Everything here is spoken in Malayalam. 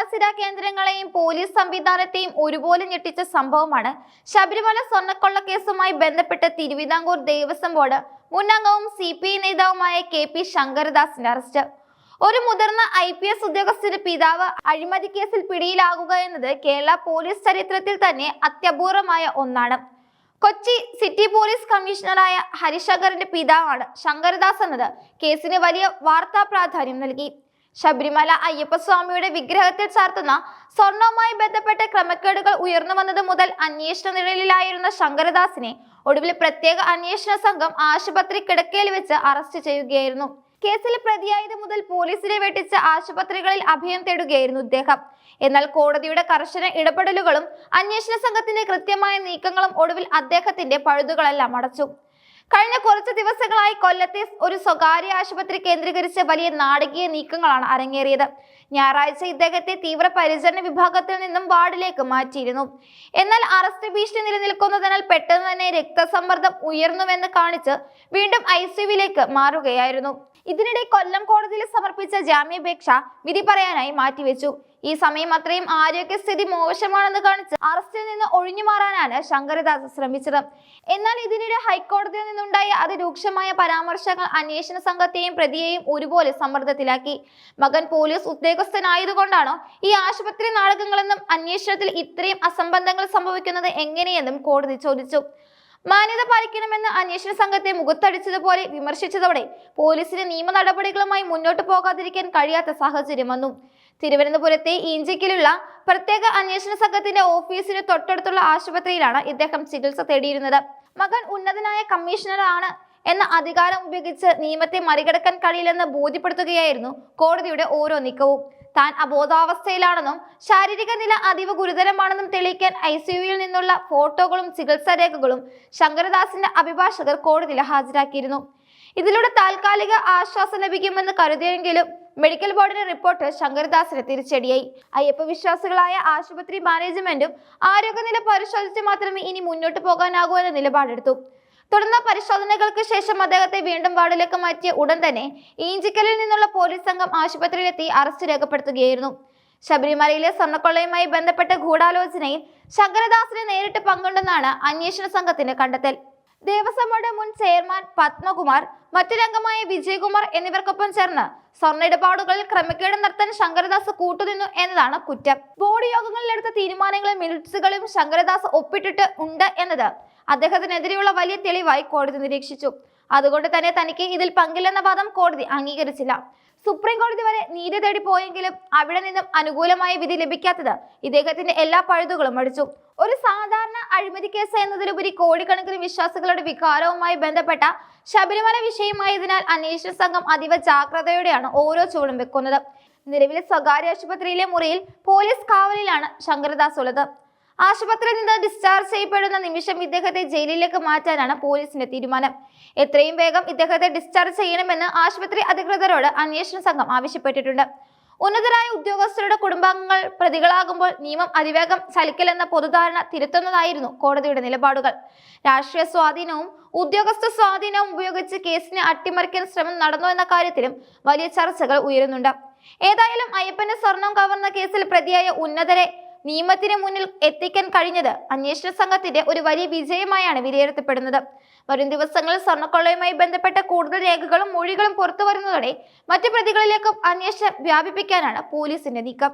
ഭരണസിര കേന്ദ്രങ്ങളെയും പോലീസ് സംവിധാനത്തെയും ഒരുപോലെ ഞെട്ടിച്ച സംഭവമാണ് ശബരിമല സ്വർണ്ണക്കൊള്ള കേസുമായി ബന്ധപ്പെട്ട് തിരുവിതാംകൂർ ദേവസ്വം ബോർഡ് മുൻ അംഗവും CPI നേതാവുമായ KP ശങ്കരദാസിന്റെ അറസ്റ്റ്. ഒരു മുതിർന്ന IPS ഉദ്യോഗസ്ഥന്റെ പിതാവ് അഴിമതി കേസിൽ പിടിയിലാകുക എന്നത് കേരള പോലീസ് ചരിത്രത്തിൽ തന്നെ അത്യപൂർവമായ ഒന്നാണ്. കൊച്ചി സിറ്റി പോലീസ് കമ്മീഷണറായ ഹരിശങ്കറിന്റെ പിതാവാണ് ശങ്കരദാസ് എന്നത് കേസിന് വലിയ വാർത്താ പ്രാധാന്യം നൽകി. ശബരിമല അയ്യപ്പസ്വാമിയുടെ വിഗ്രഹത്തിൽ ചാർത്തുന്ന സ്വർണവുമായി ബന്ധപ്പെട്ട ക്രമക്കേടുകൾ ഉയർന്നു വന്നത് മുതൽ അന്വേഷണ നിഴലിലായിരുന്ന ശങ്കരദാസിനെ ഒടുവിൽ പ്രത്യേക അന്വേഷണ സംഘം ആശുപത്രി കിടക്കയിൽ വെച്ച് അറസ്റ്റ് ചെയ്യുകയായിരുന്നു. കേസിൽ പ്രതിയായത് മുതൽ പോലീസിനെ വെട്ടിച്ച് ആശുപത്രികളിൽ അഭയം തേടുകയായിരുന്നു ഇദ്ദേഹം. എന്നാൽ കോടതിയുടെ കർശന ഇടപെടലുകളും അന്വേഷണ സംഘത്തിന്റെ കൃത്യമായ നീക്കങ്ങളും ഒടുവിൽ അദ്ദേഹത്തിന്റെ പഴുതുകളെല്ലാം അടച്ചു. കഴിഞ്ഞ കുറച്ച് ദിവസങ്ങളായി കൊല്ലത്തെ ഒരു സ്വകാര്യ ആശുപത്രി കേന്ദ്രീകരിച്ച് വലിയ നാടകീയ നീക്കങ്ങളാണ് അരങ്ങേറിയത്. ഞായറാഴ്ച ഇദ്ദേഹത്തെ തീവ്രപരിചരണ വിഭാഗത്തിൽ നിന്നും വാർഡിലേക്ക് മാറ്റിയിരുന്നു. എന്നാൽ അറസ്റ്റ് ഭീഷണി നിലനിൽക്കുന്നതിനാൽ പെട്ടെന്ന് തന്നെ രക്തസമ്മർദ്ദം ഉയർന്നുവെന്ന് കാണിച്ച് വീണ്ടും ICUവിലേക്ക് മാറുകയായിരുന്നു. ഇതിനിടെ കൊല്ലം കോടതിയിൽ സമർപ്പിച്ച ജാമ്യാപേക്ഷ വിധി പറയാനായി മാറ്റിവെച്ചു. ഈ സമയം അത്രയും ആരോഗ്യസ്ഥിതി മോശമാണെന്ന് കാണിച്ച് അറസ്റ്റിൽ നിന്ന് ഒഴിഞ്ഞു മാറാനാണ് ശങ്കരദാസ് ശ്രമിച്ചത്. എന്നാൽ ഇതിനിടെ ഹൈക്കോടതിയിൽ നിന്നുണ്ടായ അതിരൂക്ഷമായ പരാമർശങ്ങൾ അന്വേഷണ സംഘത്തെയും പ്രതിയെയും ഒരുപോലെ സമ്മർദ്ദത്തിലാക്കി. മകൻ പോലീസ് ഉദ്യോഗസ്ഥനായതുകൊണ്ടാണോ ഈ ആശുപത്രി നാടകങ്ങളെന്നും അന്വേഷണത്തിൽ ഇത്രയും അസംബന്ധങ്ങൾ സംഭവിക്കുന്നത് എങ്ങനെയെന്നും കോടതി ചോദിച്ചു. മാന്യത പാലിക്കണമെന്ന് അന്വേഷണ സംഘത്തെ മുഖത്തടിച്ചതുപോലെ വിമർശിച്ചതോടെ പോലീസിന് നിയമ നടപടികളുമായി മുന്നോട്ട് പോകാതിരിക്കാൻ കഴിയാത്ത സാഹചര്യം വന്നു. തിരുവനന്തപുരത്തെ ഈഞ്ചയ്ക്കലുള്ള പ്രത്യേക അന്വേഷണ സംഘത്തിന്റെ ഓഫീസിന് തൊട്ടടുത്തുള്ള ആശുപത്രിയിലാണ് ഇദ്ദേഹം ചികിത്സ തേടിയിരുന്നത്. മകൻ ഉന്നതനായ കമ്മീഷണറാണ് എന്ന അധികാരം ഉപയോഗിച്ച് നിയമത്തെ മറികടക്കാൻ കഴിയില്ലെന്ന് ബോധ്യപ്പെടുത്തുകയായിരുന്നു കോടതിയുടെ ഓരോ നീക്കവും. താൻ അബോധാവസ്ഥയിലാണെന്നും ശാരീരിക നില അതീവ ഗുരുതരമാണെന്നും തെളിയിക്കാൻ ICUവിൽ നിന്നുള്ള ഫോട്ടോകളും ചികിത്സാ രേഖകളും ശങ്കരദാസിന്റെ അഭിഭാഷകർ കോടതിയിൽ ഹാജരാക്കിയിരുന്നു. ഇതിലൂടെ താൽക്കാലിക ആശ്വാസം ലഭിക്കുമെന്ന് കരുതിയെങ്കിലും മെഡിക്കൽ ബോർഡിന്റെ റിപ്പോർട്ട് ശങ്കരദാസിന് തിരിച്ചടിയായി. അയ്യപ്പ വിശ്വാസികളായ ആശുപത്രി മാനേജ്മെന്റും ആരോഗ്യനില പരിശോധിച്ച് മാത്രമേ ഇനി മുന്നോട്ട് പോകാനാകൂ എന്ന നിലപാടെടുത്തു. തുടർന്ന് പരിശോധനകൾക്ക് ശേഷം അദ്ദേഹത്തെ വീണ്ടും വാർഡിലേക്ക് മാറ്റിയ ഉടൻ തന്നെ ഈഞ്ചിക്കലിൽ നിന്നുള്ള പോലീസ് സംഘം ആശുപത്രിയിലെത്തി അറസ്റ്റ് രേഖപ്പെടുത്തുകയായിരുന്നു. ശബരിമലയിലെ സ്വർണ്ണക്കൊള്ളയുമായി ബന്ധപ്പെട്ട ഗൂഢാലോചനയിൽ ശങ്കരദാസിന് നേരിട്ട് പങ്കുണ്ടെന്നാണ് അന്വേഷണ സംഘത്തിന്റെ കണ്ടെത്തൽ. ദേവസ്വം ബോർഡ് മുൻ ചെയർമാൻ പത്മകുമാർ, മറ്റൊരംഗമായ വിജയകുമാർ എന്നിവർക്കൊപ്പം ചേർന്ന് സ്വർണ്ണ ഇടപാടുകളിൽ ക്രമക്കേട് നടത്താൻ ശങ്കരദാസ് കൂട്ടുനിന്നു എന്നതാണ് കുറ്റം. ബോർഡ് യോഗങ്ങളിൽ എടുത്ത തീരുമാനങ്ങളും മിനിറ്റ്സുകളും ശങ്കരദാസ് ഒപ്പിട്ടിട്ട് ഉണ്ട് എന്നത് അദ്ദേഹത്തിനെതിരെയുള്ള വലിയ തെളിവായി കോടതി നിരീക്ഷിച്ചു. അതുകൊണ്ട് തന്നെ തനിക്ക് ഇതിൽ പങ്കില്ലെന്ന വാദം കോടതി അംഗീകരിച്ചില്ല. സുപ്രീം കോടതി വരെ നീതി തേടി പോയെങ്കിലും അവിടെ നിന്നും അനുകൂലമായ വിധി ലഭിക്കാത്തത് ഇദ്ദേഹത്തിന്റെ എല്ലാ പഴുതുകളും അടിച്ചു. ഒരു സാധാരണ അഴിമതി കേസ് എന്നതിലുപരി കോടിക്കണക്കിന് വിശ്വാസികളുടെ വികാരവുമായി ബന്ധപ്പെട്ട ശബരിമല വിഷയമായതിനാൽ അന്വേഷണ സംഘം അതീവ ജാഗ്രതയോടെയാണ് ഓരോ ചുവടും വെക്കുന്നത്. നിലവിലെ സ്വകാര്യ ആശുപത്രിയിലെ മുറിയിൽ പോലീസ് കാവലിലാണ് ശങ്കരദാസ് ഉള്ളത്. ആശുപത്രിയിൽ നിന്ന് ഡിസ്ചാർജ് ചെയ്യപ്പെടുന്ന നിമിഷം ഇദ്ദേഹത്തെ ജയിലിലേക്ക് മാറ്റാനാണ് പോലീസിന്റെ തീരുമാനം. എത്രയും വേഗം ഇദ്ദേഹത്തെ ഡിസ്ചാർജ് ചെയ്യണമെന്ന് ആശുപത്രി അധികൃതരോട് അന്വേഷണ സംഘം ആവശ്യപ്പെട്ടിട്ടുണ്ട്. ഉന്നതരായ ഉദ്യോഗസ്ഥരുടെ കുടുംബാംഗങ്ങൾ പ്രതികളാകുമ്പോൾ നിയമം അതിവേഗം ചലിക്കലെന്ന പൊതുധാരണ തിരുത്തുന്നതായിരുന്നു കോടതിയുടെ നിലപാടുകൾ. രാഷ്ട്രീയ സ്വാധീനവും ഉദ്യോഗസ്ഥ സ്വാധീനവും ഉപയോഗിച്ച് കേസിനെ അട്ടിമറിക്കാൻ ശ്രമം നടന്നു എന്ന കാര്യത്തിലും വലിയ ചർച്ചകൾ ഉയരുന്നുണ്ട്. ഏതായാലും അയ്യപ്പന്റെ സ്വർണം കവർന്ന കേസിൽ പ്രതിയായ ഉന്നതരെ നിയമത്തിന് മുന്നിൽ എത്തിക്കാൻ കഴിഞ്ഞത് അന്വേഷണ സംഘത്തിന്റെ ഒരു വലിയ വിജയമായാണ് വിലയിരുത്തപ്പെടുന്നത്. വരും ദിവസങ്ങളിൽ സ്വർണ്ണക്കൊള്ളയുമായി ബന്ധപ്പെട്ട കൂടുതൽ രേഖകളും മൊഴികളും പുറത്തു വരുന്നതോടെ മറ്റു പ്രതികളിലേക്കും അന്വേഷണം വ്യാപിപ്പിക്കാനാണ് പോലീസിന്റെ നീക്കം.